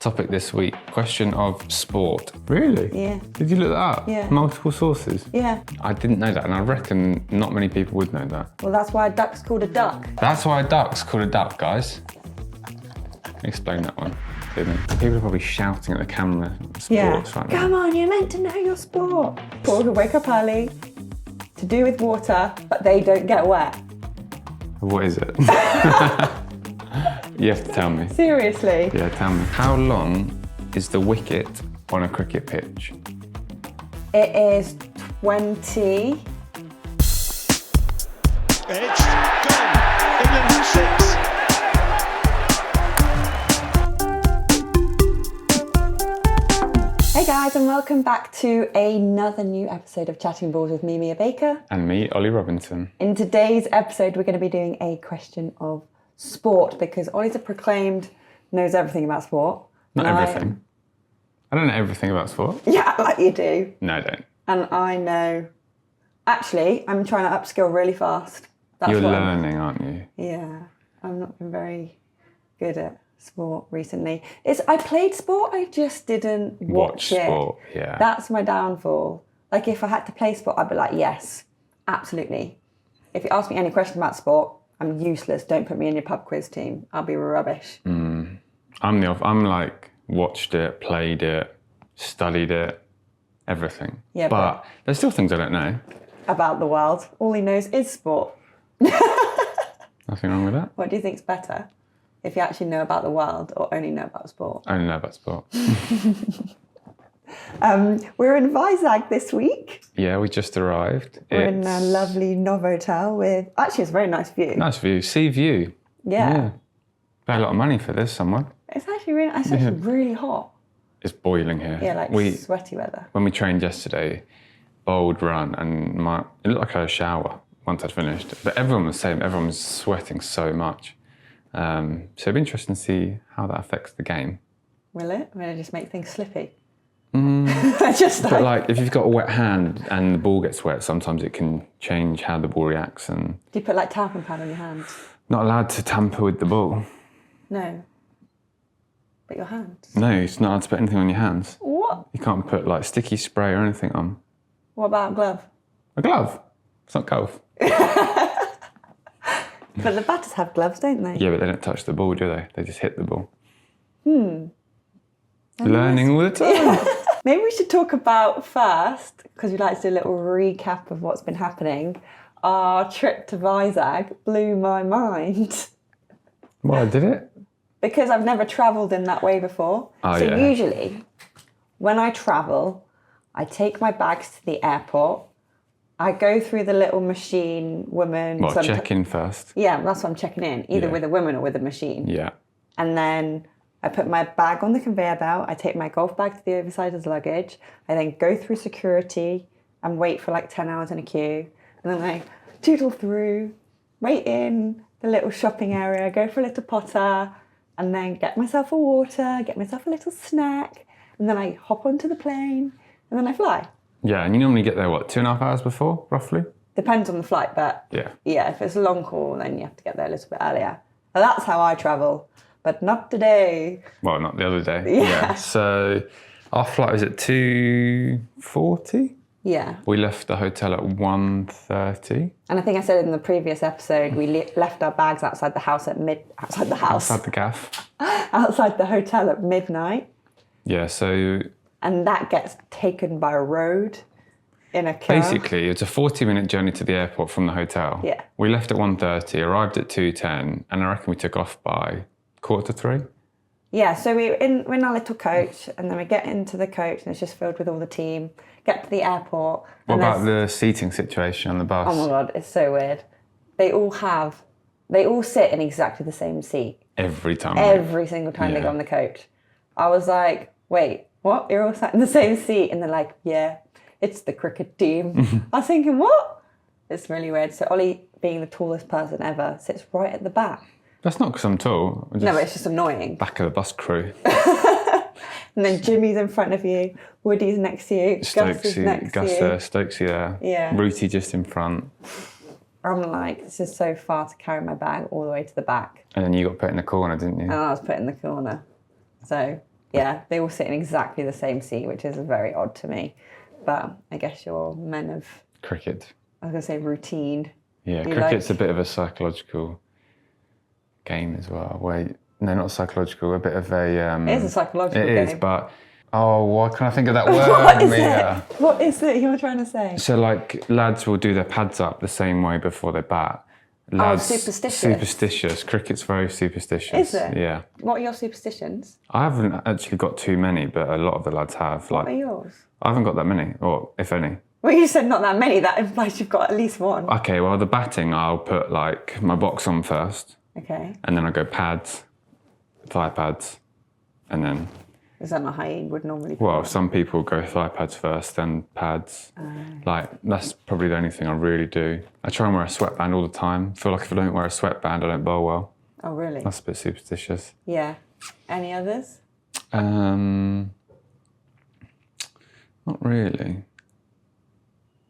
Topic this week, question of sport. Really? Yeah. Did you look that up? Yeah. Multiple sources? Yeah. I didn't know that, and I reckon not many people would know that. Well, that's why a duck's called a duck. That's why a duck's called a duck, guys. Explain that one. People are probably shouting at the camera sports right now. Come on, you're meant to know your sport. People who wake up early to do with water, but they don't get wet. What is it? You have to tell me. Seriously? Yeah, tell me. How long is the wicket on a cricket pitch? It is 20. It's gone. England have 6. Hey guys, and welcome back to another new episode of Chatting Balls with me, Mia Baker. And me, Ollie Robinson. In today's episode, we're going to be doing a question of sport because Ollie's a proclaimed knows everything about sport. Not everything. I don't know everything about sport. Yeah, like you do. No, I don't. And I know. Actually, I'm trying to upskill really fast. That's You're what learning, aren't you? Yeah, I've not been very good at sport recently. I played sport, I just didn't watch it. Sport, yeah. That's my downfall. Like if I had to play sport, I'd be like, yes, absolutely. If you ask me any question about sport, I'm useless. Don't put me in your pub quiz team. I'll be rubbish. I'm like watched it, played it, studied it, everything. Yeah, but there's still things I don't know. About the world. All he knows is sport. Nothing wrong with that. What do you think's better? If you actually know about the world or only know about sport? I only know about sport. We're in Vizag this week. Yeah, we just arrived. We're in a lovely Novotel with... Actually, it's a very nice view. Nice view. Sea view. Yeah. Pay a lot of money for this, someone. It's actually really hot. It's boiling here. Yeah, like sweaty weather. When we trained yesterday, bold run, and it looked like a shower once I'd finished. But everyone was saying, everyone was sweating so much. So it'd be interesting to see how that affects the game. Will it? Will it just make things slippy? But like, if you've got a wet hand and the ball gets wet, sometimes it can change how the ball reacts. And Do you put like talcum powder on your hands? not allowed to tamper with the ball. No. But your hands? No, it's not allowed to put anything on your hands. What? You can't put like sticky spray or anything on. What about a glove? A glove. It's not golf. But the batters have gloves, don't they? Yeah, but they don't touch the ball, do they? They just hit the ball. Learning all the time. Maybe we should talk about first, because we'd like to do a little recap of what's been happening. Our trip to Vizag blew my mind. Well, did it? Because I've never travelled in that way before. Oh, so yeah. usually, when I travel, I take my bags to the airport. I go through the little machine woman. Well, check in first. Yeah, that's what I'm checking in, either Yeah. with a woman or with a machine. Yeah. And then I put my bag on the conveyor belt. I take my golf bag to the oversized as luggage. I then go through security and wait for like 10 hours in a queue. And then I tootle through, wait in the little shopping area, go for a little potter, and then get myself a water, get myself a little snack. And then I hop onto the plane and then I fly. Yeah, and you normally get there, 2.5 hours before, roughly? Depends on the flight, but Yeah. if it's a long haul, then you have to get there a little bit earlier. And that's how I travel, but not today. Well, not the other day. Yeah. So our flight was at 2:40. Yeah. We left the hotel at 1:30. And I think I said in the previous episode, we left our bags outside the house outside the gaff. outside the hotel at midnight. Yeah, so And that gets taken by road in a car. basically it's a 40-minute journey to the airport from the hotel. Yeah. We left at 1:30, arrived at 2:10, and I reckon we took off by 2:45. Yeah, so we're in our little coach, and then we get into the coach, and it's just filled with all the team. Get to the airport. What and about the seating situation on the bus? Oh my God, it's so weird. They all sit in exactly the same seat. Every time. Every single time they Yeah. go on the coach. I was like, wait, what? You're all sat in the same seat? And they're like, yeah, it's the cricket team. I was thinking, what? It's really weird. So Ollie, being the tallest person ever, sits right at the back. That's not because I'm tall. No, but it's just annoying. Back of the bus crew. And then Jimmy's in front of you, Woody's next to you, Gus is next to you. Stokesy there. Yeah. Rooty just in front. I'm like, this is so far to carry my bag all the way to the back. And then you got put in the corner, didn't you? And I was put in the corner. So Yeah, they all sit in exactly the same seat, which is very odd to me. But I guess you're men of, Cricket. I was going to say routine. Yeah, You cricket's like- a bit of a psychological game as well. No, not psychological, a bit of a... It is a psychological It game. is, but... Oh, why can't I think of that word, What is Mia? it? What is it you're trying to say? So, like, lads will do their pads up the same way before they bat. Lads, superstitious. Superstitious. Cricket's very superstitious. Is it? Yeah. What are your superstitions? I haven't actually got too many, but a lot of the lads have. What are yours? I haven't got that many, or if any. Well, you said not that many. That implies you've got at least one. Okay, well, the batting, I'll put, like, my box on first, Okay. and then I go pads, thigh pads, and then... Is that not how you would normally put Well, it? some people go thigh pads first, then pads. Like, that's probably the only thing I really do. I try and wear a sweatband all the time. I feel like if I don't wear a sweatband, I don't bowl well. Oh, really? That's a bit superstitious. Yeah. Any others? Not really.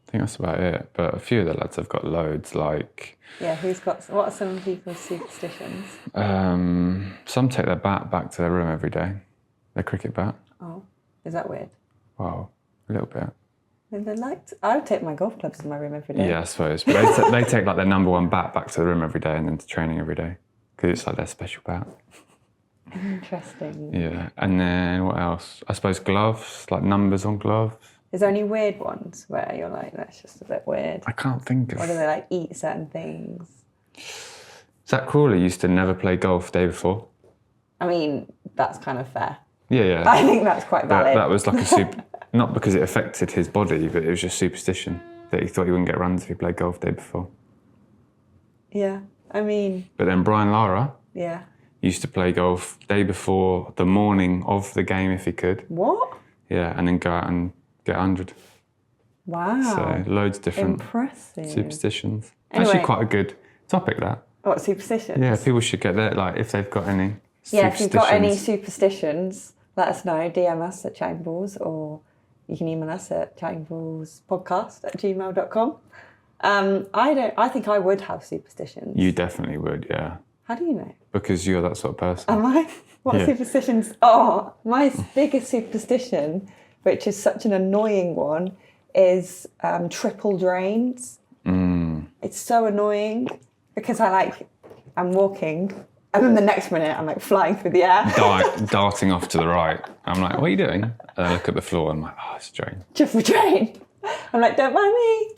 I think that's about it. But a few of the lads have got loads, like... Yeah, what are some people's superstitions? Some take their bat back to their room every day. Their cricket bat. Oh, is that weird? Wow, a little bit. I would take my golf clubs in my room every day. Yeah, I suppose. But they take like their number one bat back to the room every day and then to training every day. Because it's like their special bat. Interesting. Yeah, and then what else? I suppose gloves, like numbers on gloves. Is there any weird ones where you're like, that's just a bit weird? I can't think of... Or do they like eat certain things? Zach Crawley used to never play golf day before. I mean, that's kind of fair. Yeah. I think that's quite valid. That was like a not because it affected his body, but it was just superstition that he thought he wouldn't get runs if he played golf day before. Yeah, I mean... But then Brian Lara Yeah. used to play golf day before the morning of the game if he could. What? Yeah, and then go out and get 100. Wow. So loads of different Impressive. superstitions. Anyway. Actually quite a good topic, that. What, superstitions? Yeah, people should get that, like, if they've got any Yeah, if you've got any superstitions. superstitions, let us know. DM us at chattingballs, or you can email us at chattingballspodcast@gmail.com. I think I would have superstitions. You definitely would, yeah. How do you know? Because you're that sort of person. Am I? What Yeah. superstitions? Oh, my biggest superstition, which is such an annoying one, is triple drains. It's so annoying because I'm walking and then the next minute I'm like flying through the air. Darting off to the right. I'm like, what are you doing? And I look at the floor and I'm like, oh, it's a drain. Triple drain. I'm like, don't mind me.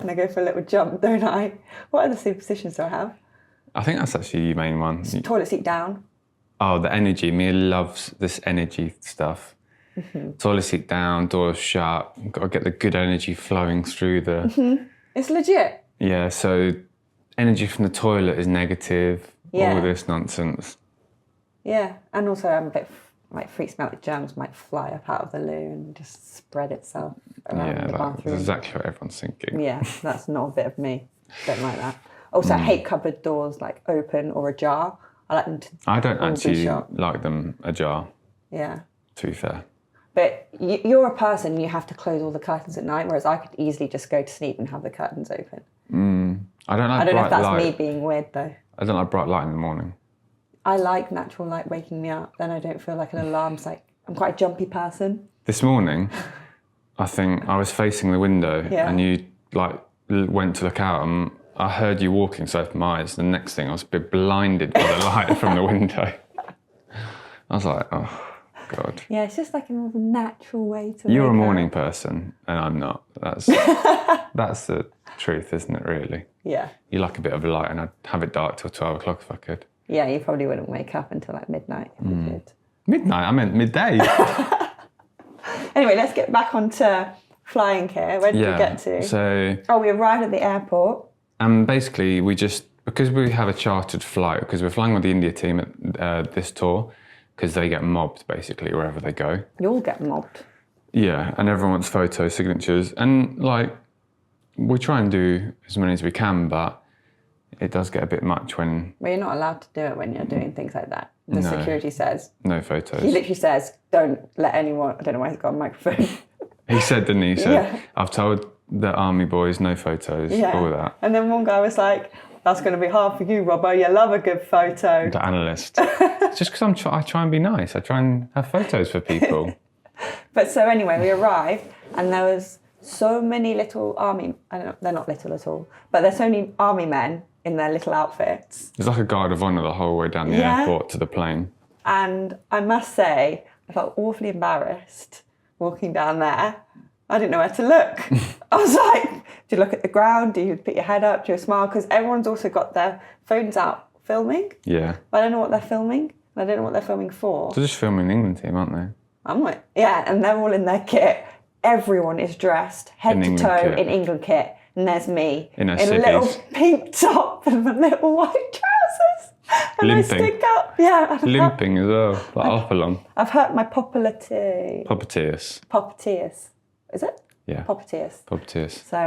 And I go for a little jump, don't I? What other superstitions do I have? I think that's actually the main one. Toilet seat down. Oh, the energy. Mia loves this energy stuff. Toilet seat down, doors shut. Got to get the good energy flowing through the... It's legit. Yeah, so energy from the toilet is negative. Yeah. All this nonsense. Yeah, and also I'm a bit freaks me out that germs might fly up out of the loo and just spread itself around Yeah, the that's bathroom. exactly what everyone's thinking. Yeah, that's not a bit of me. Don't like that. Also, I hate cupboard doors like open or ajar. I like them to I don't all be actually shut. like them ajar, Yeah. to be fair. But you're a person, you have to close all the curtains at night, whereas I could easily just go to sleep and have the curtains open. I don't like I don't know bright if that's light. me being weird though. I don't like bright light in the morning. I like natural light waking me up. Then I don't feel like an alarm's like, I'm quite a jumpy person. This morning, I think I was facing the window Yeah. and you went to look out and I heard you walking, so I opened my eyes. The next thing, I was a bit blinded by the light from the window. I was like, oh, God. Yeah, it's just like a more natural way to You're a wake morning up. person and I'm not. That's the truth, isn't it, really? Yeah. You like a bit of light and I'd have it dark till 12 o'clock if I could. Yeah, you probably wouldn't wake up until like midnight if you did. Midnight? I meant midday. Anyway, let's get back onto flying here. Where did we get to? So... We arrived at the airport. And basically, because we have a chartered flight, because we're flying with the India team at this tour, because they get mobbed basically wherever they go. You'll get mobbed. Yeah, and everyone wants photos, signatures, and we try and do as many as we can, but it does get a bit much when Well, you're not allowed to do it when you're doing things like that. The No. security says, no photos. he literally says, don't let anyone, I don't know why he's got a microphone. He said, didn't he? Yeah. I've told the army boys no photos, all that. And then one guy was like, That's going to be hard for you, Robbo. You love a good photo. The analyst. It's just because I try and be nice. I try and have photos for people. But so anyway, we arrived and there was so many little army, I don't know, they're not little at all, but there's so many army men in their little outfits. There's like a guard of honour the whole way down the airport to the plane. And I must say, I felt awfully embarrassed walking down there. I didn't know where to look. I was like, do you look at the ground? Do you put your head up? Do you smile? Because everyone's also got their phones out filming. Yeah. But I don't know what they're filming. I don't know what they're filming for. They're just filming the England team, aren't they? I'm like, yeah, and they're all in their kit. Everyone is dressed head to toe in England kit. And there's me in a little pink top and a little white trousers. And limping. I stick out. Yeah. Limping as well, like up along. I've hurt my popliteus. Popliteus. Is it? Yeah. Popliteus. So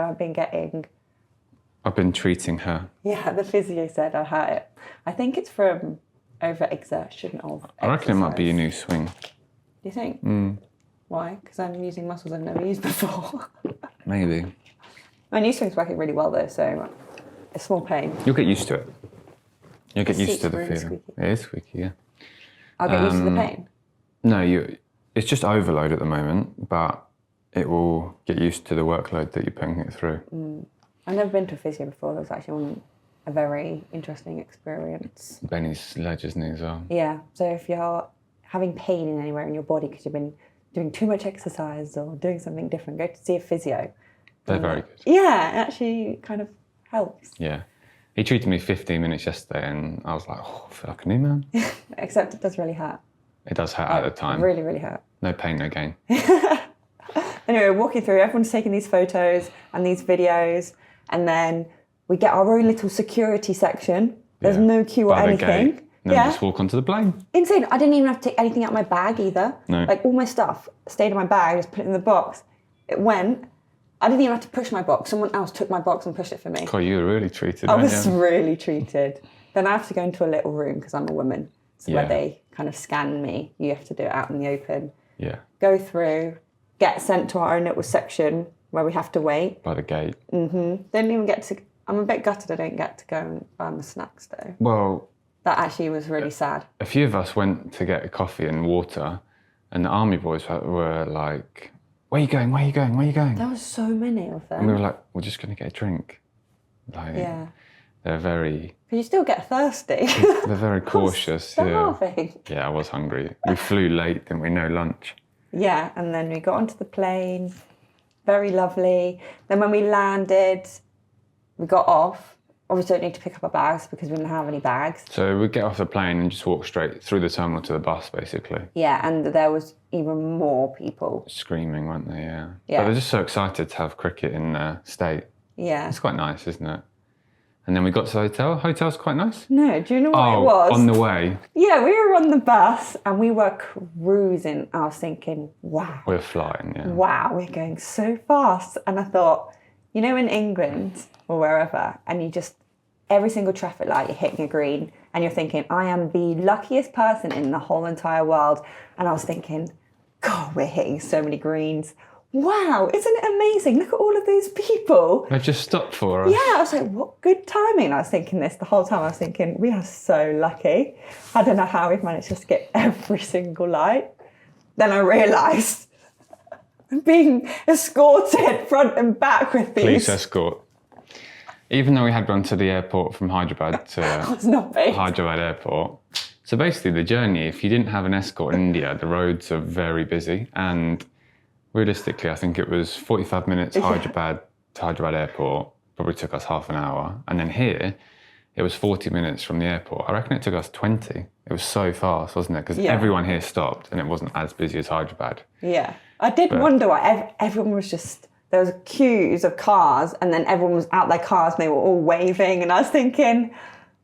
I've been treating her. Yeah, the physio said I hurt it. I think it's from overexertion of exercise. I reckon it might be a new swing. Do you think? Mm. Why? Because I'm using muscles I've never used before. Maybe. My new swing's working really well though, so a small pain. You'll get used to it. You'll get used to the really feeling. squeaky. It is squeaky, yeah. I'll get used to the pain. No, it's just overload at the moment, but it will get used to the workload that you're putting it through. I've never been to a physio before. It was actually a very interesting experience. Benny's ledge, isn't he, as well? Yeah, so if you're having pain in anywhere in your body because you've been doing too much exercise or doing something different, go to see a physio. They're very good. Yeah, it actually kind of helps. Yeah. He treated me 15 minutes yesterday and I was like, oh, I feel like a new man. Except it does really hurt. It does hurt at the time. Really, really hurt. No pain, no gain. Anyway, walking through, everyone's taking these photos and these videos, and then we get our own little security section. There's no queue or By the anything. gate. And then just walk onto the plane. Insane. I didn't even have to take anything out of my bag either. No. Like all my stuff stayed in my bag, I just put it in the box. It went. I didn't even have to push my box. Someone else took my box and pushed it for me. God, you were really treated. I was really treated. Then I have to go into a little room because I'm a woman. So where they kind of scan me. You have to do it out in the open. Yeah. Go through, get sent to our own little section where we have to wait. By the gate. Didn't even get to... I'm a bit gutted I don't get to go and buy my snacks though. Well... That actually was really sad. A few of us went to get a coffee and water and the army boys were like, where are you going, where are you going, where are you going? There were so many of them. And we were like, we're just going to get a drink. Like, yeah. They're very... Because you still get thirsty. They're very cautious. Starving. Yeah, I was hungry. We flew late, didn't we? No lunch. Yeah, and then we got onto the plane. Very lovely. Then when we landed, we got off. Obviously, don't need to pick up our bags because we didn't have any bags. So we get off the plane and just walk straight through the terminal to the bus, basically. Yeah, and there was even more people. Screaming, weren't they? Yeah. Yeah. But they're just so excited to have cricket in their state. Yeah. It's quite nice, isn't it? And then we got to the hotel. Hotel's quite nice. No, do you know what it was? On the way. Yeah, we were on the bus and we were cruising. I was thinking, wow. We're flying, yeah. Wow, we're going so fast. And I thought, you know, in England or wherever, and you just, every single traffic light, you're hitting a green and you're thinking, I am the luckiest person in the whole entire world. And I was thinking, God, we're hitting so many greens. Wow, isn't it amazing? Look at all of these people. They've just stopped for us. Yeah, I was like, what good timing. I was thinking this the whole time. I was thinking, we are so lucky. I don't know how we've managed to skip every single light. Then I realised I'm being escorted front and back with these. Police escort. Even though we had gone to the airport from Hyderabad to It's not big. Hyderabad airport. So basically the journey, if you didn't have an escort in India, the roads are very busy. And realistically, I think it was 45 minutes Hyderabad to Hyderabad airport. Probably took us half an hour. And then here, it was 40 minutes from the airport. I reckon it took us 20. It was so fast, wasn't it? Because everyone here stopped and it wasn't as busy as Hyderabad. Yeah. I did wonder why everyone was just... There was queues of cars and then everyone was out their cars and they were all waving. And I was thinking,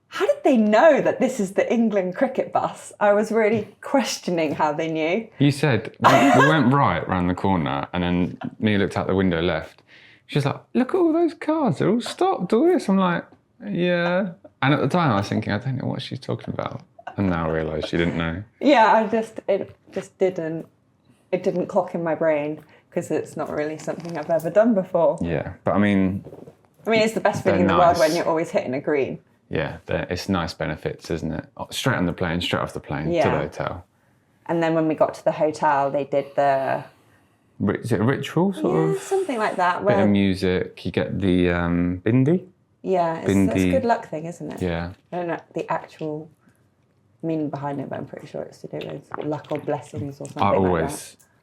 how did they know that this is the England cricket bus? I was really questioning how they knew. You said, we went right round the corner and then Mia looked out the window left. She's like, look at all those cars, they're all stopped, all this. I'm like, yeah. And at the time I was thinking, I don't know what she's talking about. And now I realise she didn't know. Yeah, it didn't clock in my brain because it's not really something I've ever done before. Yeah, but I mean, I mean, it's the best feeling in the world when you're always hitting a green. Yeah, it's nice benefits, isn't it? Straight on the plane, straight off the plane to the hotel. And then when we got to the hotel, they did the... Is it a ritual, sort of? something like that. Bit of music. You get the bindi. Yeah, it's a good luck thing, isn't it? Yeah. I don't know the actual meaning behind it, but I'm pretty sure it's to do with luck or blessings or something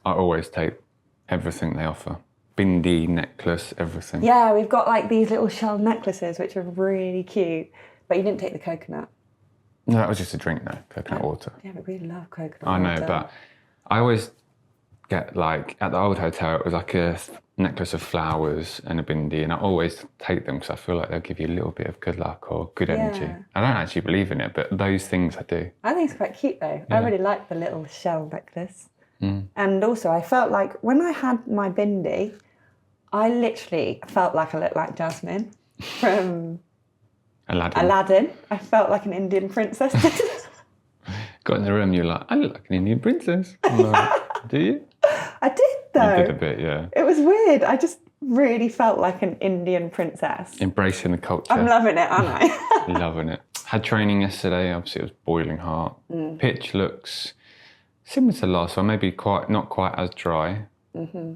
I always take everything they offer. Bindi, necklace, everything. Yeah, we've got like these little shell necklaces, which are really cute. But you didn't take the coconut. No, that was just a drink, though. Coconut water. Yeah, but we love coconut I know, water. but I always get like, at the old hotel, it was like a necklace of flowers and a bindi, and I always take them because I feel like they'll give you a little bit of good luck or good energy. I don't actually believe in it, but those things I do. I think it's quite cute, though. I really like the little shell necklace. And also, I felt like when I had my bindi, I literally felt like I looked like Jasmine from Aladdin. I felt like an Indian princess. Got in the room, you're like, I look like an Indian princess. I'm like, do you? I did, though. You did a bit, yeah. It was weird. I just really felt like an Indian princess. Embracing the culture. I'm loving it, aren't I? Loving it. Had training yesterday, obviously it was boiling hot. Pitch looks similar to last one, maybe not quite as dry,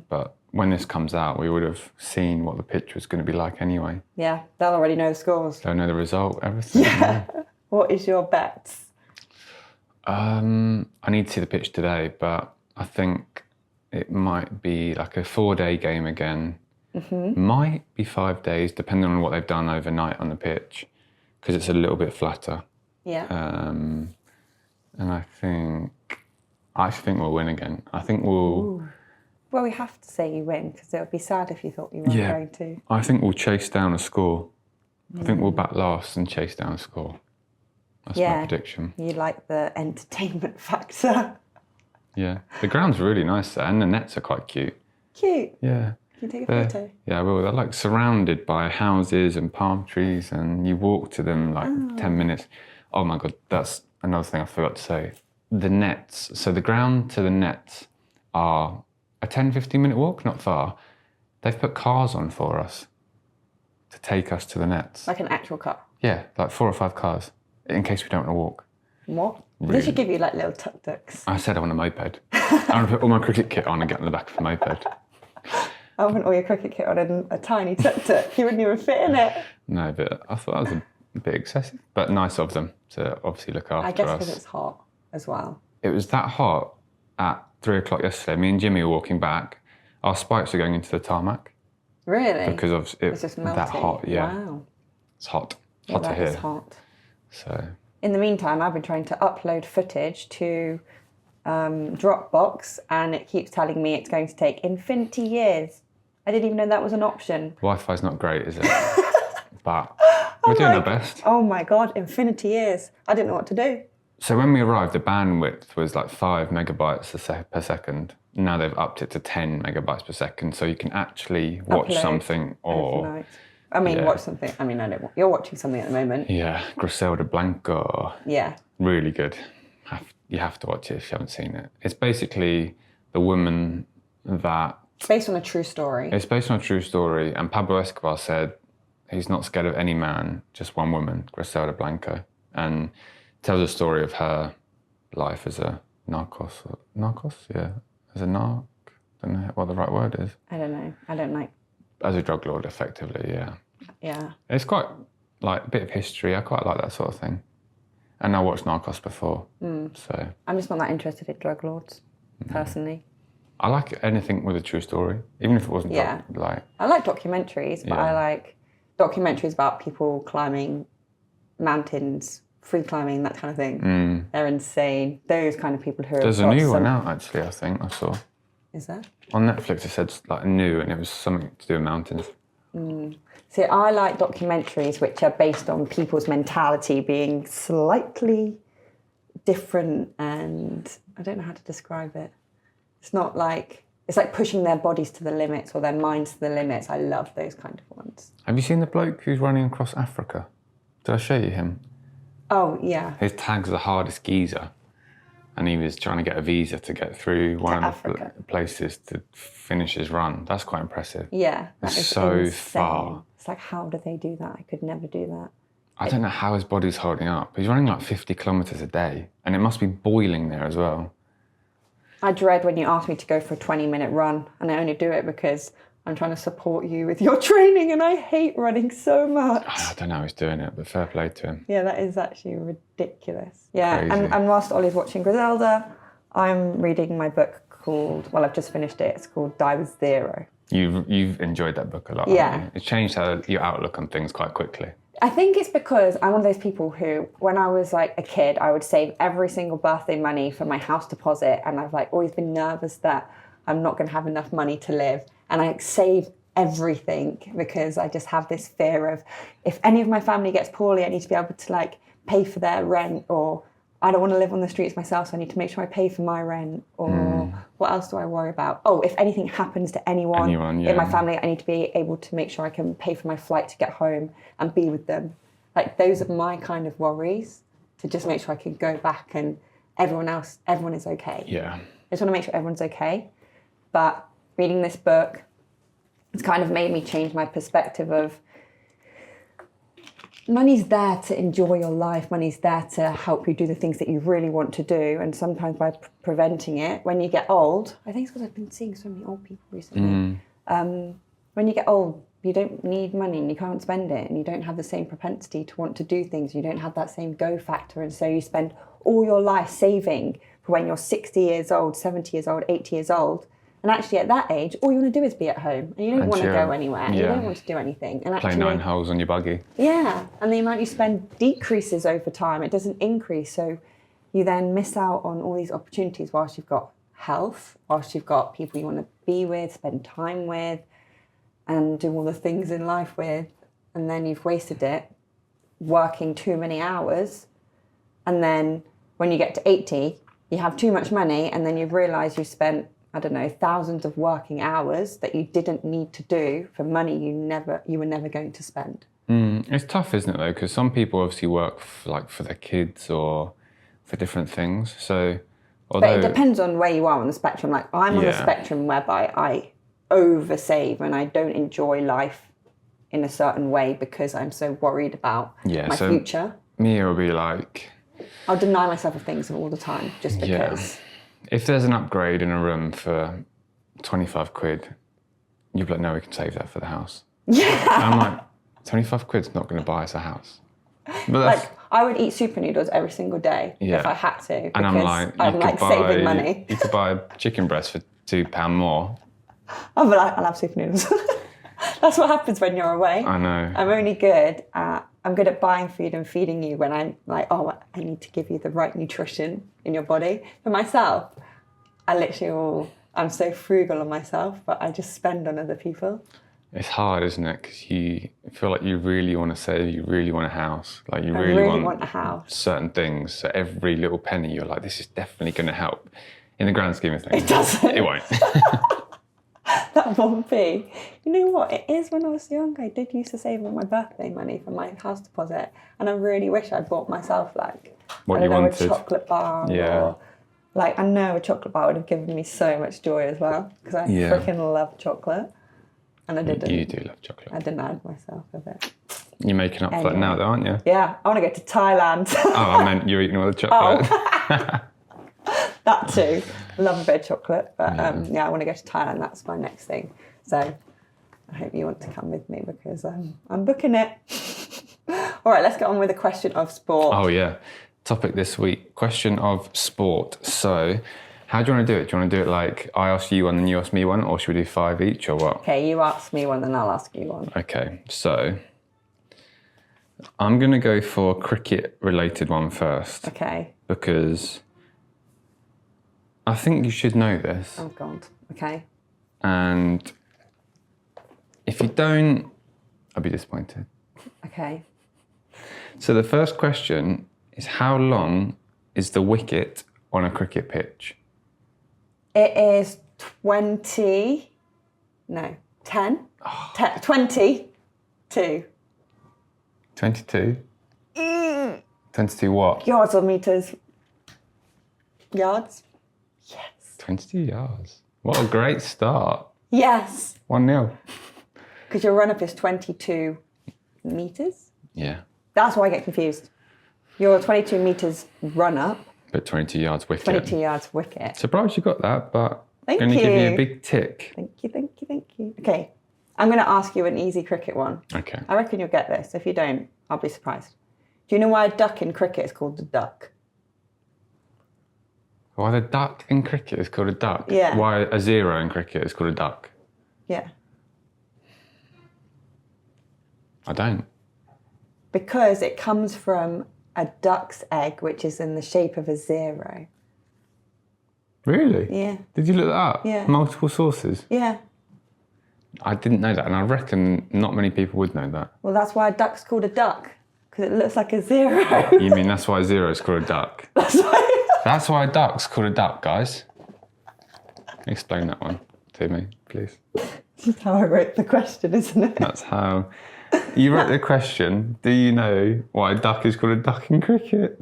but when this comes out, we would have seen what the pitch was going to be like anyway. Yeah, they'll already know the scores. They'll know the result, everything. Yeah. What is your bets? I need to see the pitch today, but I think it might be like a 4-day game again. Might be 5 days, depending on what they've done overnight on the pitch, because it's a little bit flatter. Yeah. And I actually think we'll win again. I think we'll... Ooh. Well, we have to say you win, because it would be sad if you thought you weren't going to. I think we'll chase down a score. I think we'll bat last and chase down a score. That's my prediction. You like the entertainment factor. Yeah. The ground's really nice there, and the nets are quite cute. Cute. Yeah. Can you take a photo? Yeah, well, they're like surrounded by houses and palm trees, and you walk to them like 10 minutes. Oh my God, that's another thing I forgot to say. The nets, so the ground to the nets are a 10-15 minute walk, not far. They've put cars on for us to take us to the nets. Like an actual car? Yeah, like 4 or 5 cars, in case we don't want to walk. What? Really? They should give you like little tuk-tuks. I said I want a moped. I want to put all my cricket kit on and get on the back of the moped. I want all your cricket kit on a tiny tuk-tuk. You wouldn't even fit in it. No, but I thought that was a bit excessive. But nice of them to obviously look after us. I guess because it's hot as well. It was that hot at 3 o'clock yesterday. Me and Jimmy were walking back. Our spikes are going into the tarmac. Really? Because of it's just melting. that hot, yeah. Wow. It's hot. It's Yeah, hot to that hear. is hot. So. In the meantime, I've been trying to upload footage to Dropbox, and it keeps telling me it's going to take infinity years. I didn't even know that was an option. Wi-Fi's not great, is it? But we're doing our best. Oh my God, infinity years. I didn't know what to do. So when we arrived, the bandwidth was like 5 megabytes per second. Now they've upped it to 10 megabytes per second, so you can actually watch Upload something or... overnight. I mean, watch something. I mean, I don't. You're watching something at the moment. Yeah, Griselda Blanco. Yeah. Really good. You have to watch it if you haven't seen it. It's basically the woman that... It's based on a true story. It's based on a true story, and Pablo Escobar said he's not scared of any man, just one woman, Griselda Blanco, and tells a story of her life as a narcos, yeah, as a narc. I don't know what the right word is. I don't know. I don't like. As a drug lord, effectively, yeah. Yeah. It's quite like a bit of history. I quite like that sort of thing. And I watched Narcos before, so I'm just not that interested in drug lords, personally. I like anything with a true story, even if it wasn't Yeah. I I like documentaries, but I like documentaries about people climbing mountains, free climbing, that kind of thing. They're insane. Those kind of people who are... There's a new one out, actually, I think, I saw. Is there? On Netflix, it said like new, and it was something to do with mountains. See, I like documentaries which are based on people's mentality being slightly different, and I don't know how to describe it. It's not like... It's like pushing their bodies to the limits or their minds to the limits. I love those kind of ones. Have you seen the bloke who's running across Africa? Did I show you him? Oh, yeah. His tag's the hardest geezer. And he was trying to get a visa to get through one of the places to finish his run. That's quite impressive. Yeah, that it's is so insane. far. It's like, how do they do that? I could never do that. I don't know how his body's holding up. He's running like 50 kilometres a day, and it must be boiling there as well. I dread when you ask me to go for a 20-minute run, and I only do it because I'm trying to support you with your training, and I hate running so much. I don't know how he's doing it, but fair play to him. Yeah, that is actually ridiculous. Yeah, Crazy. and whilst Ollie's watching Griselda, I'm reading my book called, well, I've just finished it. It's called Die With Zero. You've enjoyed that book a lot. Yeah. Haven't you? It's changed your outlook on things quite quickly. I think it's because I'm one of those people who, when I was like a kid, I would save every single birthday money for my house deposit, and I've like always been nervous that I'm not going to have enough money to live, and I save everything because I just have this fear of, if any of my family gets poorly, I need to be able to like pay for their rent, or I don't want to live on the streets myself, so I need to make sure I pay for my rent, or what else do I worry about? Oh, if anything happens to anyone in my family, I need to be able to make sure I can pay for my flight to get home and be with them. Like, those are my kind of worries, to just make sure I can go back and everyone is okay. Yeah. I just want to make sure everyone's okay. But reading this book, it's kind of made me change my perspective of, money's there to enjoy your life. Money's there to help you do the things that you really want to do. And sometimes by preventing it, when you get old, I think it's because I've been seeing so many old people recently. When you get old, you don't need money and you can't spend it, and you don't have the same propensity to want to do things. You don't have that same go factor. And so you spend all your life saving for when you're 60 years old, 70 years old, 80 years old. And actually at that age, all you want to do is be at home. And you don't want to go anywhere. And you don't want to do anything. And Play 9 holes on your buggy. Yeah. And the amount you spend decreases over time. It doesn't increase. So you then miss out on all these opportunities whilst you've got health, whilst you've got people you want to be with, spend time with, and do all the things in life with. And then you've wasted it working too many hours. And then when you get to 80, you have too much money, and then you realise you've spent, I don't know, thousands of working hours that you didn't need to do for money you were never going to spend. It's tough, isn't it, though? Because some people obviously work for their kids or for different things. So, although... But it depends on where you are on the spectrum. Like, I'm on the spectrum whereby I oversave and I don't enjoy life in a certain way because I'm so worried about my future. Mia will be like... I'll deny myself of things all the time just because... If there's an upgrade in a room for 25 quid, you'd be like, no, we can save that for the house. Yeah. And I'm like, 25 quid's not going to buy us a house. But like, I would eat super noodles every single day if I had to. And I'm like, saving money. You could buy a chicken breast for £2 more. I'll be like, I'll have super noodles. That's what happens when you're away. I know. I'm good at buying food and feeding you when I'm like, oh, I need to give you the right nutrition in your body. For myself, I'm so frugal on myself, but I just spend on other people. It's hard, isn't it? Because you feel like you really want to save, you really want a house. Like I really want a house. Certain things. So every little penny, you're like, this is definitely going to help. In the grand scheme of things. It doesn't. It won't. That won't be. You know what? It is when I was young. I did used to save all my birthday money for my house deposit. And I really wish I'd bought myself like, a chocolate bar. Yeah. Or, like, I know a chocolate bar would have given me so much joy as well. Because I freaking love chocolate. And I didn't. You do love chocolate. I denied myself of it. You're making up for that now though, aren't you? Yeah. I want to go to Thailand. Oh, I meant you're eating all the chocolate. Oh. That too. Love a bit of chocolate. But I want to go to Thailand. That's my next thing. So I hope you want to come with me because I'm booking it. All right, let's get on with the question of sport. Oh, yeah. Topic this week, question of sport. So how do you want to do it? Do you want to do it like I ask you one and you ask me one, or should we do 5 each or what? Okay, you ask me one, then I'll ask you one. Okay, so I'm going to go for a cricket-related one first. Okay. Because I think you should know this. Oh, God. Okay. And if you don't, I'll be disappointed. Okay. So the first question is, how long is the wicket on a cricket pitch? It is 10? Oh. 22. 22? 22 what? Yards or meters? Yards? Yes. 22 yards. What a great start. Yes. 1-0. Because your run-up is 22 metres. Yeah. That's why I get confused. Your 22 metres run-up, But 22 yards wicket. 22 yards wicket. Surprised you got that, but Thank I'm going to give you a you. big tick. Thank you, thank you, thank you. Okay, I'm going to ask you an easy cricket one. Okay. I reckon you'll get this. If you don't, I'll be surprised. Do you know why a duck in cricket is called a duck? Why the duck in cricket is called a duck? Yeah. Why a zero in cricket is called a duck? Yeah. I don't. Because it comes from a duck's egg, which is in the shape of a zero. Really? Yeah. Did you look that up? Yeah. Multiple sources? Yeah. I didn't know that, and I reckon not many people would know that. Well, that's why a duck's called a duck, because it looks like a zero. You mean that's why a zero is called a duck? That's why. That's why a duck's called a duck, guys. Explain that one to me, please. That's how I wrote the question, isn't it? That's how... You wrote the question, do you know why a duck is called a duck in cricket?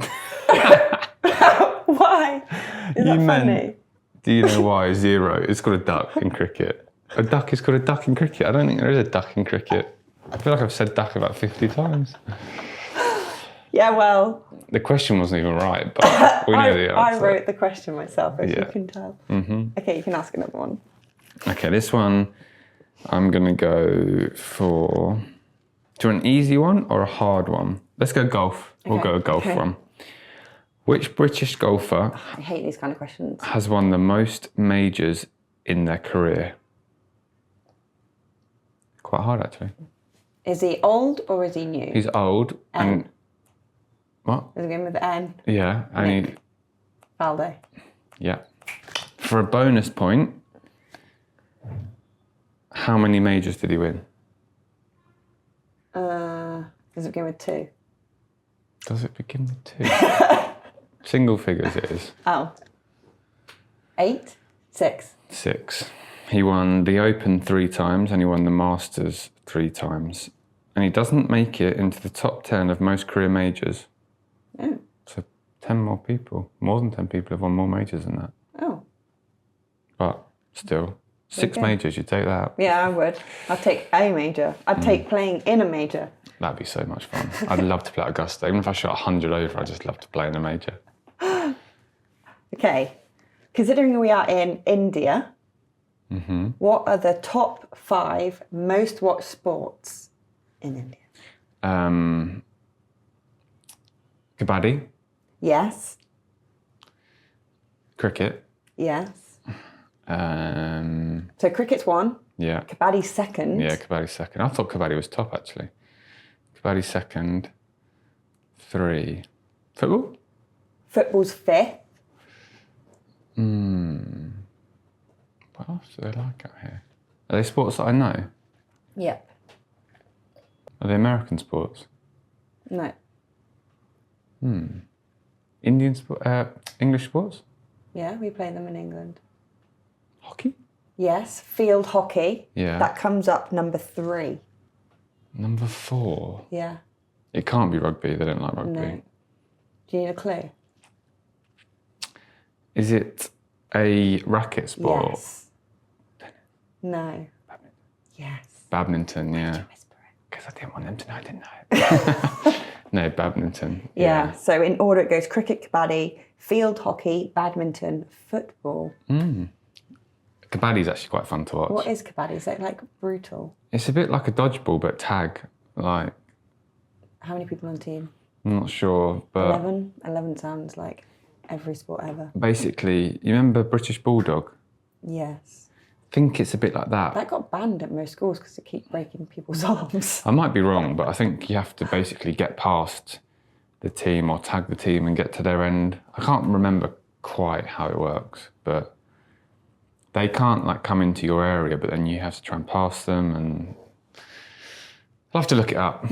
Why? Is that funny? Do you know why a zero is called a duck in cricket? A duck is called a duck in cricket. I don't think there is a duck in cricket. I feel like I've said duck about 50 times. Yeah, well, The question wasn't even right, but we know the answer. I wrote the question myself, as you Yeah. can tell. Mm-hmm. Okay, you can ask another one. Okay, this one I'm going to go for... Do you want an easy one or a hard one? Let's go golf. We'll Okay, go a golf okay. one. Which British golfer I hate these kind of questions. has won the most majors in their career? Quite hard, actually. Is he old or is he new? He's old and... What? Is it begin with N? Yeah, and he... Valdo. Yeah. For a bonus point, how many majors did he win? Does it begin with 2? Does it begin with 2? Single figures it is. Oh. 8? 6? 6. He won the Open 3 times and he won the Masters 3 times. And he doesn't make it into the top 10 of most career majors. Oh. So 10 more people, more than 10 people have won more majors than that. Oh. But still, 6 Okay. majors, you take that. Yeah, I would. I'd take a major. I'd take playing in a major. That'd be so much fun. I'd love to play at Augusta. Even if I shot 100 over, I'd just love to play in a major. Okay. Considering we are in India, what are the top 5 most watched sports in India? Kabaddi, Yes. cricket, Yes. yeah, So cricket's 1, kabaddi's 2nd. yeah, kabaddi second. I thought kabaddi was top, actually. Kabaddi second, 3. Football? Football's 5th. What else do they like out here? Are they sports that I know? Yep. Are they American sports? No. Indian sport? English sports? Yeah, we play them in England. Hockey? Yes, field hockey. Yeah. That comes up number 3. Number 4. Yeah. It can't be rugby. They don't like rugby. No. Do you need a clue? Is it a racket sport? Yes. No. Yes. Badminton, yeah. Whisper it. Because I didn't want them to know I didn't know. No, badminton. Yeah. So in order it goes cricket, kabaddi, field hockey, badminton, football. Kabaddi's actually quite fun to watch. What is kabaddi? Is it like brutal? It's a bit like a dodgeball, but tag. Like, How many people on the team? I'm not sure, but 11? 11 sounds like every sport ever. basically, you remember British Bulldog? Yes. I think it's a bit like that. That got banned at most schools because it keeps breaking people's arms. I might be wrong, but I think you have to basically get past the team or tag the team and get to their end. I can't remember quite how it works, but they can't like come into your area, but then you have to try and pass them, and I'll have to look it up.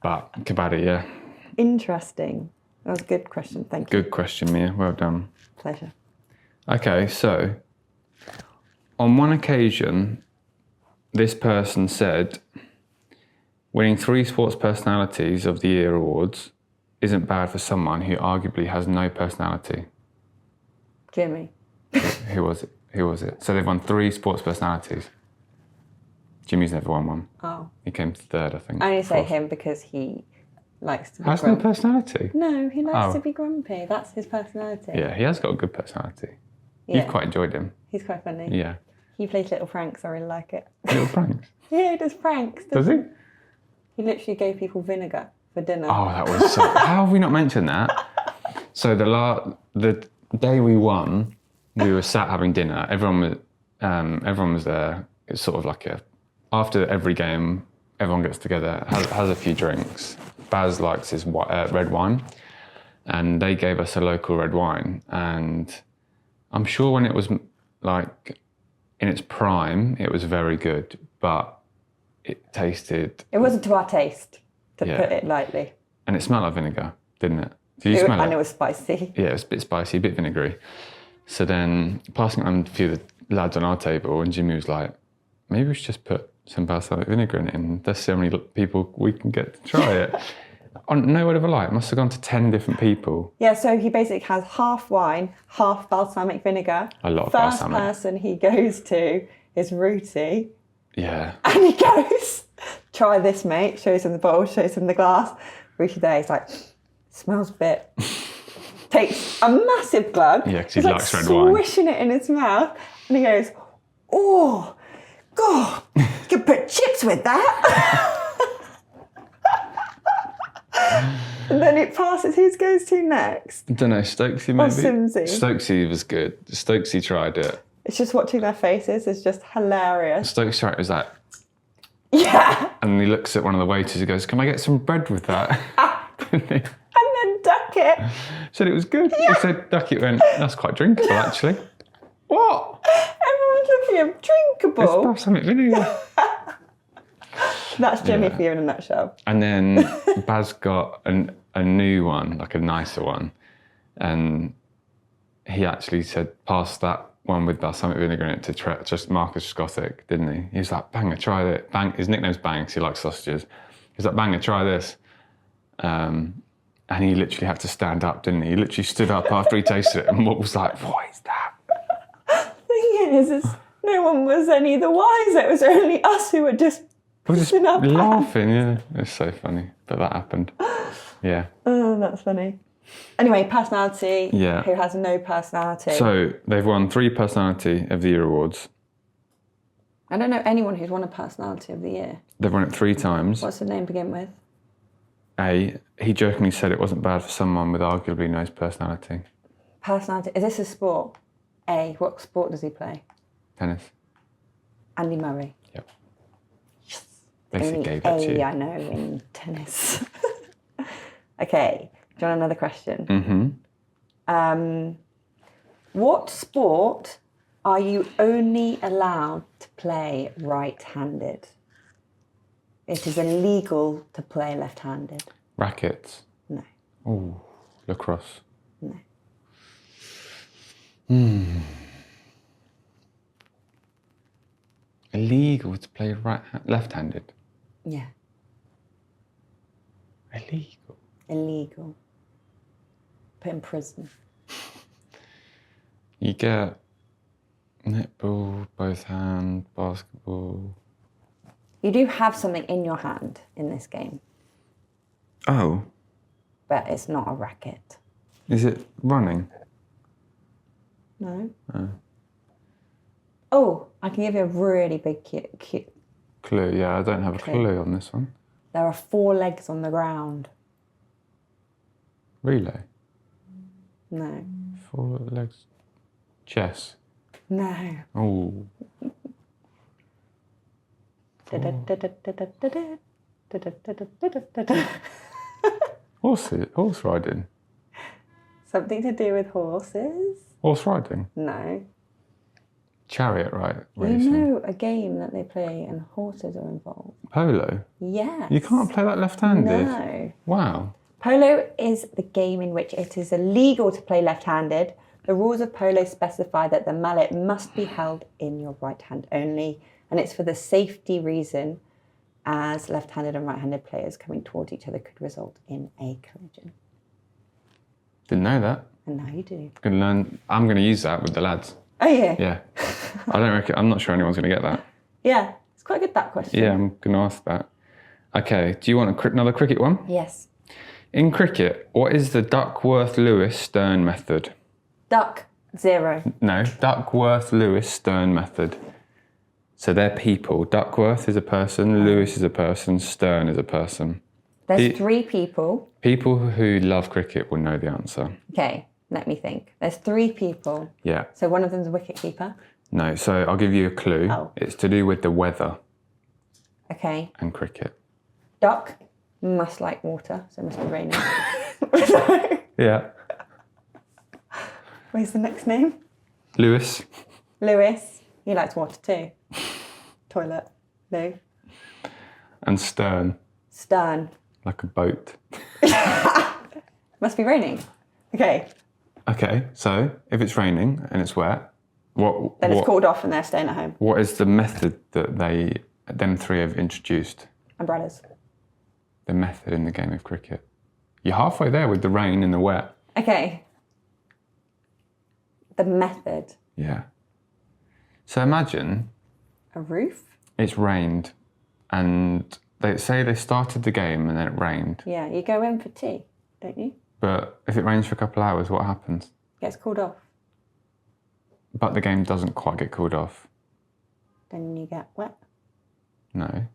But kabaddi, yeah. Interesting. That was a good question. Thank you. Good question, Mia. Well done. Pleasure. Okay, so on one occasion, this person said, winning 3 Sports Personalities of the Year awards isn't bad for someone who arguably has no personality. Jimmy. Who was it? So they've won 3 Sports Personalities. Jimmy's never won one. Oh. He came third, I think. I only say Fourth. him because he likes to be Has no grumpy. personality. No, he likes Oh. to be grumpy. That's his personality. Yeah, he has got a good personality. Yeah. You've quite enjoyed him. He's quite funny. Yeah. He plays little pranks. I really like it. Little pranks. Yeah, he does pranks. Does he? He literally gave people vinegar for dinner. Oh, that was so... How have we not mentioned that? So the day we won, we were sat having dinner. Everyone was there. It's sort of like after every game, everyone gets together, has a few drinks. Baz likes his red wine, and they gave us a local red wine. And I'm sure when it was like in its prime, it was very good, but it tasted... It wasn't to our taste, to Yeah. put it lightly. And it smelled like vinegar, didn't it? Did you smell it? And it was spicy. Yeah, it was a bit spicy, a bit vinegary. So then passing it on to a few of the lads on our table, and Jimmy was like, maybe we should just put some balsamic vinegar in it, and there's so many people we can get to try it. On no word of a lie, it must have gone to 10 different people. Yeah, so he basically has half wine, half balsamic vinegar. A lot of First balsamic. person he goes to is Rooty. Yeah. And he goes, try this, mate. Shows him the bowl, shows him the glass. Rooty there, he's like, smells a bit. Takes a massive glug. Yeah, 'cause he He's likes red wine. swishing it in his mouth. And he goes, oh, God, you could put chips with that. And then it passes. Who goes to next? I don't know, Stokesy maybe? Simsy? Stokesy was good. Stokesy tried it. It's just watching their faces is just hilarious. Stokesy tried it, was like, Yeah. and he looks at one of the waiters, he goes, can I get some bread with that? And then duck it. Said it was good. He said, duck it, went, that's quite drinkable actually. What? Everyone's looking at him, It's drinkable. balsamic vinegar. That's Jimmy Yeah. for you in a nutshell. And then Baz got a new one, like a nicer one. And he actually said, pass that one with balsamic vinegar in it to just Marcus Scottick, didn't he? He was like, Banger, try it. Bang. His nickname's Bang, 'cause he likes sausages. He was like, Banger, try this. And he literally had to stand up, didn't he? He literally stood up after he tasted it and was like, what is that? Thing is no one was any the wiser. It was only us who were just We were just pissing our pants. laughing, yeah. It's so funny that that happened. Yeah. Oh, that's funny. Anyway, personality. Yeah. Who has no personality? So they've won 3 Personality of the Year awards. I don't know anyone who's won a personality of the year. They've won it 3 times. What's the name begin with? He jokingly said it wasn't bad for someone with arguably no personality. Personality. Is this a sport? A. What sport does he play? Tennis. Andy Murray. Yep. Basically Only gave that to you. I know in tennis. Okay. Do you want another question? Mm-hmm. What sport are you only allowed to play right-handed? It is illegal to play left-handed. Rackets. No. Ooh, lacrosse. No. Illegal to play left-handed. Yeah. Illegal. Illegal. Put in prison. You get netball, both hand, basketball. You do have something in your hand in this game, Oh, but it's not a racket. is it running? No. Oh, I can give you a really big cute. Clue, yeah, I don't have a clue on this one. There are 4 legs on the ground. Relay. No. 4 legs. Chess. No. Oh, horse riding. Something to do with horses? Horse riding. No. Chariot You racing. know a game that they play and horses are involved? Polo. Yes. You can't play that left-handed. No. Wow. Polo is the game in which it is illegal to play left-handed. The rules of polo specify that the mallet must be held in your right hand only, and it's for the safety reason, as left-handed and right-handed players coming towards each other could result in a collision. Didn't know that. And now you do. Gonna learn. I'm going to use that with the lads. Oh yeah. Yeah. I'm not sure anyone's going to get that. Yeah. It's quite good, that question. Yeah, I'm going to ask that. Okay, do you want another cricket one? Yes. In cricket, what is the Duckworth-Lewis-Stern method? Duck, 0. No, Duckworth-Lewis-Stern method. So they're people. Duckworth is a person, Lewis is a person, Stern is a person. There's 3 people. People who love cricket will know the answer. Okay, let me think. There's 3 people. Yeah. So one of them's a wicket keeper. No, so I'll give you a clue. Oh. It's to do with the weather Okay. and cricket. Duck must like water, so it must be raining. Yeah. What's the next name? Lewis. Lewis. He likes water too. Toilet. Lou. And Stern. Stern. Like a boat. Must be raining. Okay. Okay, so if it's raining and it's wet, Then it's called off and they're staying at home. what is the method that them 3 have introduced? Umbrellas. The method in the game of cricket. You're halfway there with the rain and the wet. Okay. The method. Yeah. So imagine A roof? it's rained and they say they started the game and then it rained. Yeah, you go in for tea, don't you? But if it rains for a couple of hours, what happens? Gets called off. But the game doesn't quite get called off. Then you get wet. No.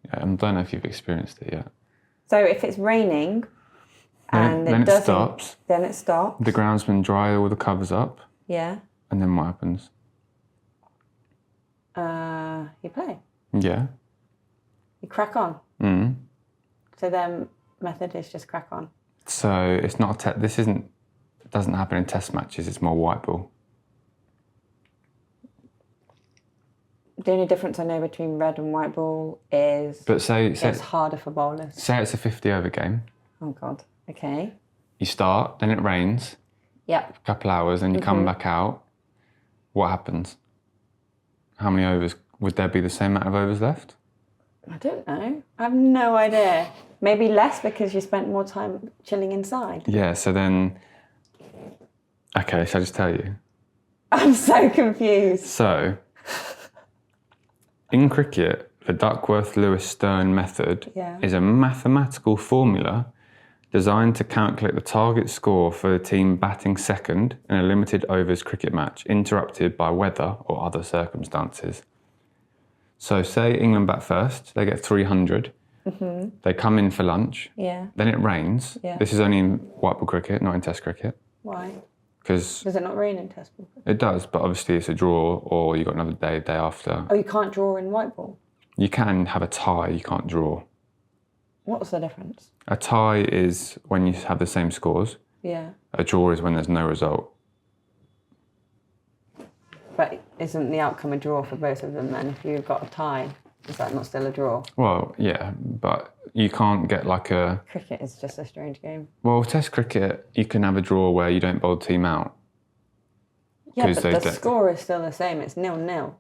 Yeah, I don't know if you've experienced it yet. So if it's raining and then it it doesn't, stops. then it stops. The ground's been dry, all the covers up, Yeah. and then what happens? You play. Yeah. You crack on. Mm. So their method is just crack on. So it's not it doesn't happen in test matches, it's more white ball. The only difference I know between red and white ball is But say it's harder for bowlers. say it's a 50 over game. Oh God. Okay. You start, then it rains, Yep. a couple hours, then you come back out. What happens? How many overs? Would there be the same amount of overs left? I don't know. I have no idea. Maybe less because you spent more time chilling inside. Yeah, so then... Okay, shall I just tell you? I'm so confused. So, in cricket, the Duckworth-Lewis-Stern method Yeah. is a mathematical formula designed to calculate the target score for the team batting second in a limited overs cricket match, interrupted by weather or other circumstances. So say England bat first, they get 300. They come in for lunch. Yeah. Then it rains. Yeah. This is only in white ball cricket, not in test cricket. Why? Because Does it not rain in test ball? it does, but obviously it's a draw or you've got another day after. Oh, you can't draw in white ball? You can have a tie, you can't draw. What's the difference? A tie is when you have the same scores. Yeah. A draw is when there's no result. But isn't the outcome a draw for both of them then? If you've got a tie, is that not still a draw? Well, yeah, but you can't get like a... Cricket is just a strange game. Well, test cricket, you can have a draw where you don't bowl the team out. Yeah, 'Cause but they the don't- score is still the same. It's 0-0.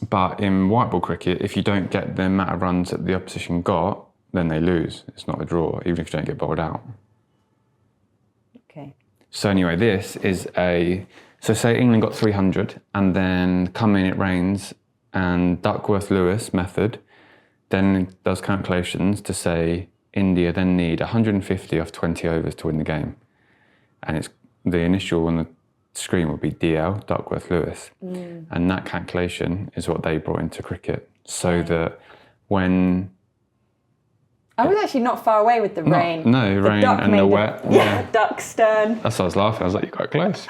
But in white ball cricket, if you don't get the amount of runs that the opposition got, then they lose. It's not a draw, even if you don't get bowled out. Okay. So anyway, this is so say England got 300 and then come in, it rains, and Duckworth-Lewis method then does calculations to say India then need 150 off 20 overs to win the game. And it's the initial on the screen would be DL, Duckworth-Lewis. And that calculation is what they brought into cricket. So that when... I was actually not far away with the rain. No, The rain duck and made the a- wet. Yeah, duck stern. That's why I was laughing. I was like, you're quite close.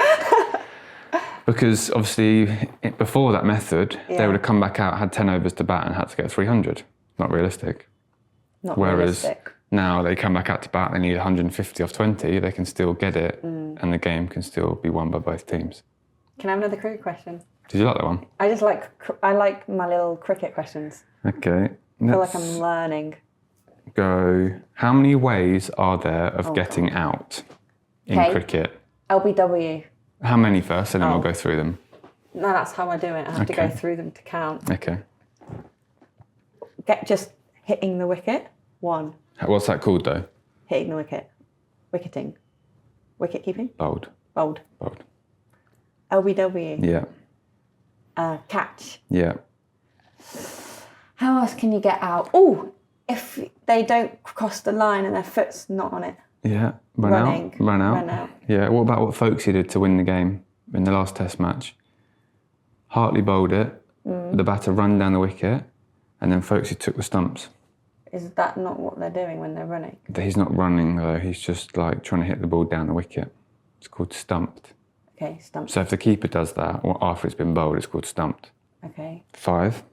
Because obviously, before that method, they Yeah. would have come back out, had 10 overs to bat, and had to get 300. Not realistic. Not Whereas realistic. now they come back out to bat, they need 150 off 20, they can still get it, and the game can still be won by both teams. Can I have another cricket question? Did you like that one? I like my little cricket questions. Okay. I feel like Let's I'm learning. go. How many ways are there of getting out in Okay. cricket? LBW. How many first, and then Oh. we'll go through them. No, that's how I do it. I have to go Okay. through them to count. Okay. Just hitting the wicket. 1. What's that called though? Hitting the wicket. Wicketing. Wicket keeping. Bowled. Bowled. Bowled. LBW. Yeah. Catch. Yeah. How else can you get out? Oh, if they don't cross the line and their foot's not on it. Yeah. Run out. Yeah. What about what Folksy did to win the game in the last Test match? Hartley bowled it, the batter run down the wicket, and then Folksy took the stumps. Is that not what they're doing when they're running? He's not running though, he's just like trying to hit the ball down the wicket. It's called stumped. Okay, stumped. So if the keeper does that, or after it's been bowled, it's called stumped. Okay. 5.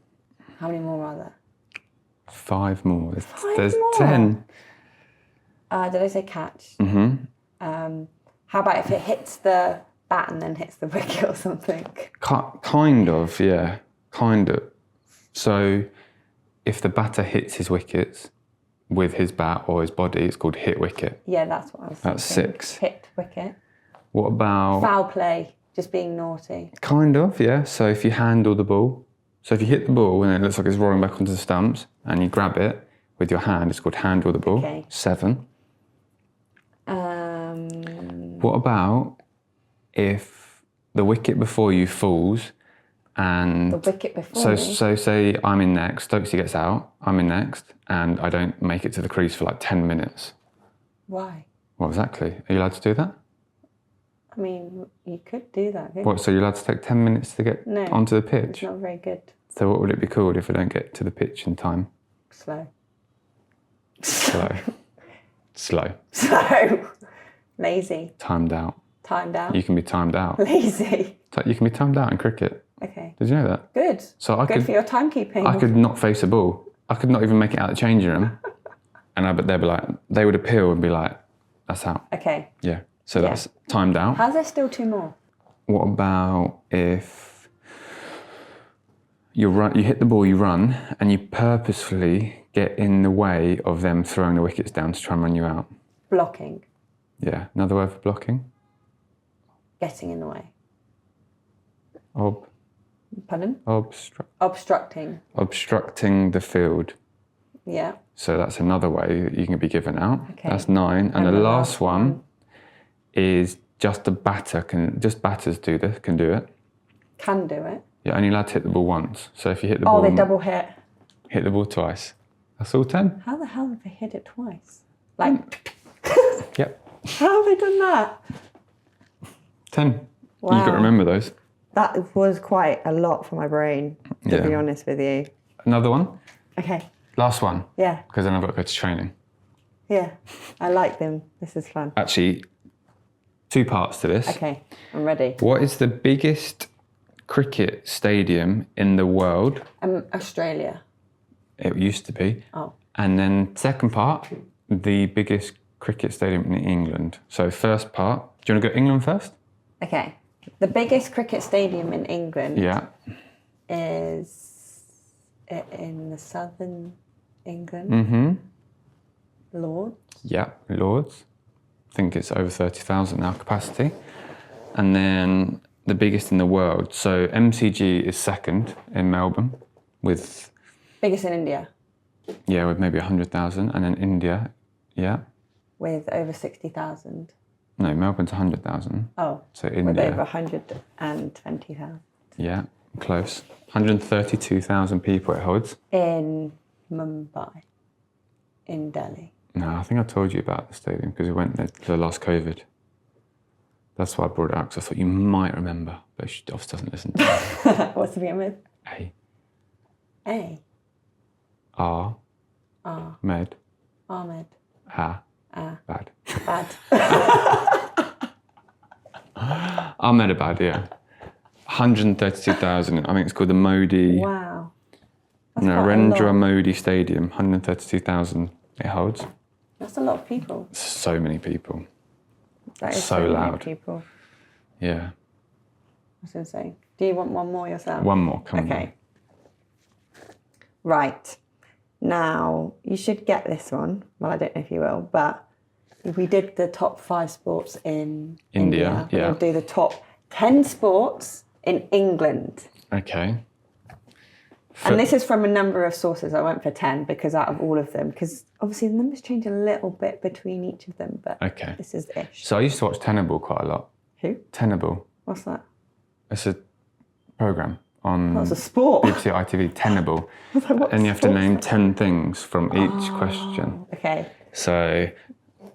How many more are there? 5 more. There's more? 10. Did I say catch? Mm-hmm. How about if it hits the bat and then hits the wicket or something? Kind of, yeah. Kind of. So if the batter hits his wickets with his bat or his body, it's called hit wicket. Yeah, that's what I was thinking. That's 6. Hit wicket. What about... Foul play, just being naughty. Kind of, yeah. So if you handle the ball, so if you hit the ball and it looks like it's rolling back onto the stumps and you grab it with your hand, it's called handle the ball. Okay. 7. What about if the wicket before you falls and... The wicket before me? So say I'm in next, Stokesy gets out, I'm in next, and I don't make it to the crease for like 10 minutes. Why? Well, exactly. Are you allowed to do that? I mean, you could do that, couldn't What, so you're allowed to take 10 minutes to get No, onto the you? pitch? It's not very good. So what would it be called if I don't get to the pitch in time? Slow. Slow. Slow. Slow. Lazy. Timed out. Timed out. You can be timed out. Lazy. You can be timed out in cricket. Okay. Did you know that? Good. So I Good could, for your timekeeping. I could not face a ball. I could not even make it out of the changing room. And they'd be like, they would appeal and be like, that's out. Okay. Yeah. So that's timed out. How's there still 2 more? What about if you hit the ball, you run, and you purposefully get in the way of them throwing the wickets down to try and run you out? Blocking. Yeah. Another word for blocking? Getting in the way. Pardon? Obstructing. Obstructing the field. Yeah. So that's another way that you can be given out. Okay. That's 9. And the last one is just batters can do it. Can do it. You're only allowed to hit the ball once. So if you hit the ball... Oh, they double hit. Hit the ball twice. That's all 10. How the hell have they hit it twice? Like... Yep. How have they done that? 10. Wow. You've got to remember those. That was quite a lot for my brain, to be honest with you. Another one? Okay. Last one. Yeah. Because then I've got to go to training. Yeah. I like them. This is fun. Actually, 2 parts to this. Okay. I'm ready. What is the biggest cricket stadium in the world? Australia. It used to be. Oh. And then second part, the biggest cricket stadium in England. So first part, do you want to go England first? Okay. The biggest cricket stadium in England is in the southern England. Mm-hmm. Lords. Yeah, Lords. I think it's over 30,000 now capacity. And then the biggest in the world. So MCG is second in Melbourne with... Biggest in India. Yeah, with maybe 100,000. And then India, with over 60,000. No, Melbourne's 100,000. Oh. So India. With over 120,000. Yeah, close. 132,000 people it holds. In Mumbai. In Delhi. No, I think I told you about the stadium because we went there to the last COVID. That's why I brought it up, because I thought you might remember, but she obviously doesn't listen to me. What's the begin with? A. A. R. R. Med. Ahmed. A. Ah. Bad. Bad. Ahmedabad, yeah. 132,000. I think it's called the Modi. Wow. Narendra Modi Stadium. 132,000 it holds. That's a lot of people. So many people. That is so many loud. People. Yeah. That's insane. Do you want one more yourself? One more, come on. Okay. Right. Now, you should get this one. Well, I don't know if you will, but we did the top 5 sports in India. Yeah. We'll do the top 10 sports in England. Okay. And this is from a number of sources. I went for 10 because out of all of them, because obviously the numbers change a little bit between each of them, but this is ish. So I used to watch Tenable quite a lot. Who? Tenable. What's that? It's a program on That's a sport. BBC ITV, Tenable. And you have to name 10 things from each question. Okay. So,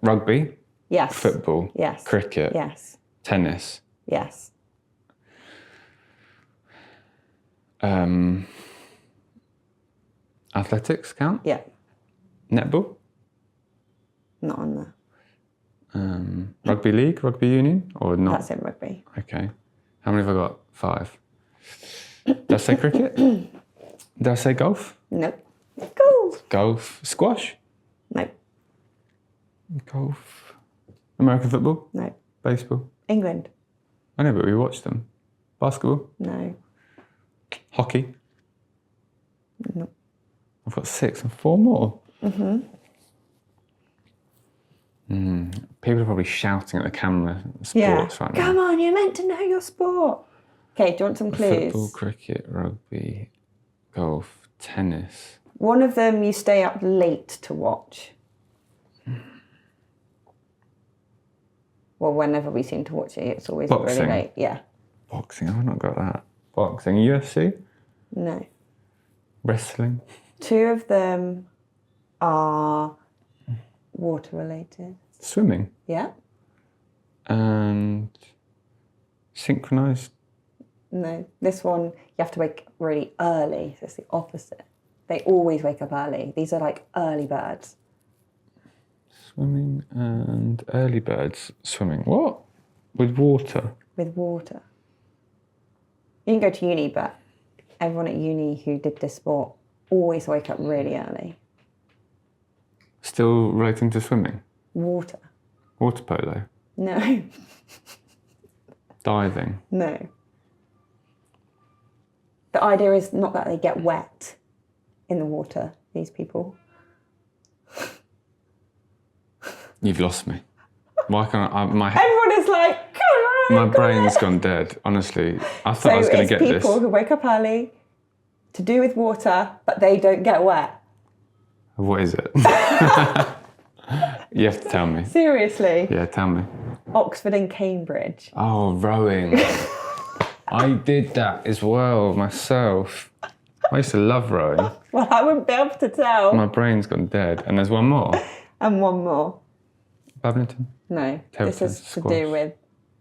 rugby, Yes. football, Yes. cricket, Yes. tennis, Yes. athletics count, Yeah. netball, Not on there. rugby league, rugby union, or not? That's in rugby. Okay. How many have I got? 5. Did I say cricket? Did I say golf? Nope. Golf. Golf. Squash? Nope. Golf. American football? Nope. Baseball? England. I know, but we watched them. Basketball? No. Hockey? No. I've got 6 and 4 more. People are probably shouting at the camera sports right now. Come on, you're meant to know your sport. Okay, do you want some clues? Football, cricket, rugby, golf, tennis. One of them you stay up late to watch. Well, whenever we seem to watch it, it's always Boxing. really late. Yeah. Boxing, I've not got that. Boxing, UFC, No. wrestling. 2 of them are water related. Swimming Yeah? and synchronized. No. This one, you have to wake up really early. So it's the opposite. They always wake up early. These are like early birds. Swimming and early birds swimming. What? With water? With water. You can go to uni, but everyone at uni who did this sport always wake up really early. Still relating to swimming? Water. Water polo? No. Diving? No. The idea is not that they get wet in the water, these people. You've lost me. Why can't I? Everyone is like, come on! My brain's gone dead, honestly. I thought I was going to get it's this. people who wake up early to do with water, but they don't get wet. What is it? You have to tell me. Seriously. Yeah, tell me. Oxford and Cambridge. Oh, rowing. I did that as well myself. I used to love rowing. Well, I wouldn't be able to tell. My brain's gone dead. And there's one more. And one more. Badminton. No, Table this is tennis, to squash. do with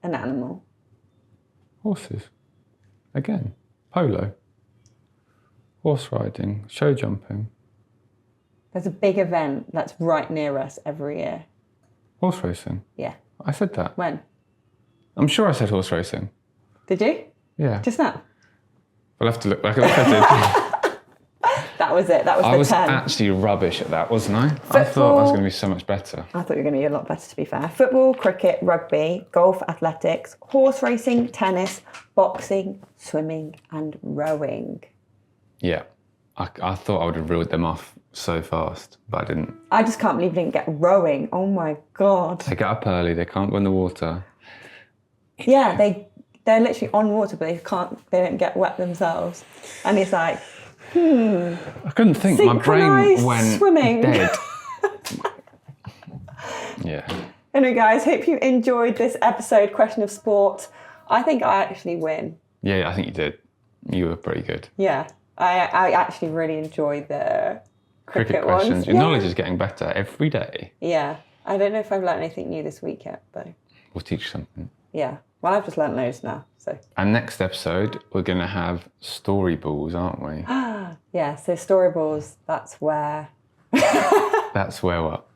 an animal. Horses. Again. Polo. Horse riding. Show jumping. There's a big event that's right near us every year. Horse racing. Yeah. I said that. When? I'm sure I said horse racing. Did you? Yeah. Just now? We'll have to look back at the footage. That was it. That was I the was 10. actually rubbish at that, wasn't I? I thought I was going to be so much better. I thought you were going to be a lot better, to be fair. Football, cricket, rugby, golf, athletics, horse racing, tennis, boxing, swimming, and rowing. Yeah. I thought I would have reeled them off so fast, but I didn't. I just can't believe you didn't get rowing. Oh my God. They get up early, they can't go in the water. Yeah, they're literally on water, but they don't get wet themselves. And it's like, I couldn't think. My brain Synchronised went swimming. dead. Yeah. anyway, guys, hope you enjoyed this episode, Question of Sport. I think I actually win. Yeah, I think you did. You were pretty good. Yeah, I actually really enjoyed the cricket questions. ones. Your Yeah. knowledge is getting better every day. Yeah, I don't know if I've learned anything new this week yet, though. We'll teach you something. Yeah, well, I've just learnt loads now, so. And next episode, we're going to have story balls, aren't we? Yeah, so storyballs, that's where... That's where what?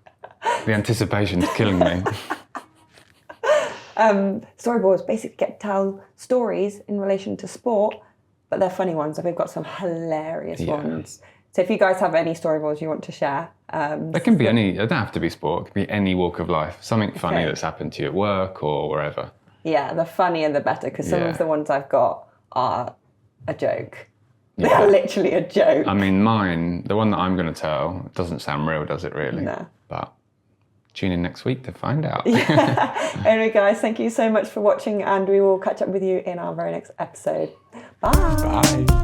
The anticipation's killing me. Storyboards basically get to tell stories in relation to sport, but they're funny ones, and we've got some hilarious ones. So if you guys have any storyboards you want to share... It can be any, it don't have to be sport, it can be any walk of life. Something funny Okay. that's happened to you at work or wherever. Yeah, the funnier the better, because some Yeah. of the ones I've got are a joke. They're literally a joke. I mean, mine, the one that I'm going to tell, doesn't sound real, does it really? No. But tune in next week to find out. Anyway, guys, thank you so much for watching, and we will catch up with you in our very next episode. Bye. Bye.